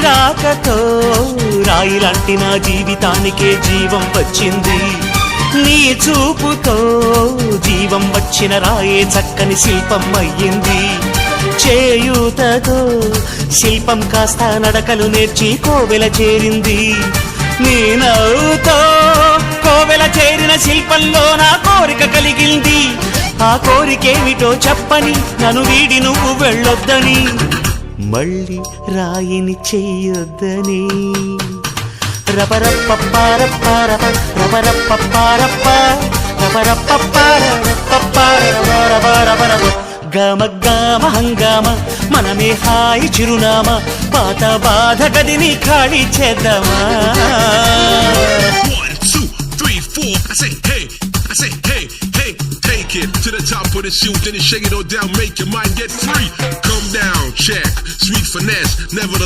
రాకతో రాయిలాంటి నా జీవితానికే జీవం వచ్చింది. నీ చూపుతో జీవం వచ్చిన రాయే చక్కని శిల్పం అయ్యింది. చేయూతతో శిల్పం కాస్త నడకలు నేర్చి కోవెల చేరింది. నీ నవ్వుతో కోవెల చేరిన శిల్పంలో నా కోరిక కలిగింది. ఆ కోరికేమిటో చెప్పని నన్ను వీడి నువ్వు వెళ్ళొద్దని, మళ్ళీ రాయిని చెయ్యొద్దని. రబరప్పపారప్పారప రబరప్పపారప్ప రబరప్పపారపపారపపారపపారపపారప గమ గమ హంగామ మనమే హాయి చిరునామా, పాత బాధ గదిని ఖాళీ చేద్దామా. 1 2 3 4 I say hey, hey, take it to the top of the shoot, then you shake it all down, make your mind get free. Come down, check, sweet finesse, nevertheless.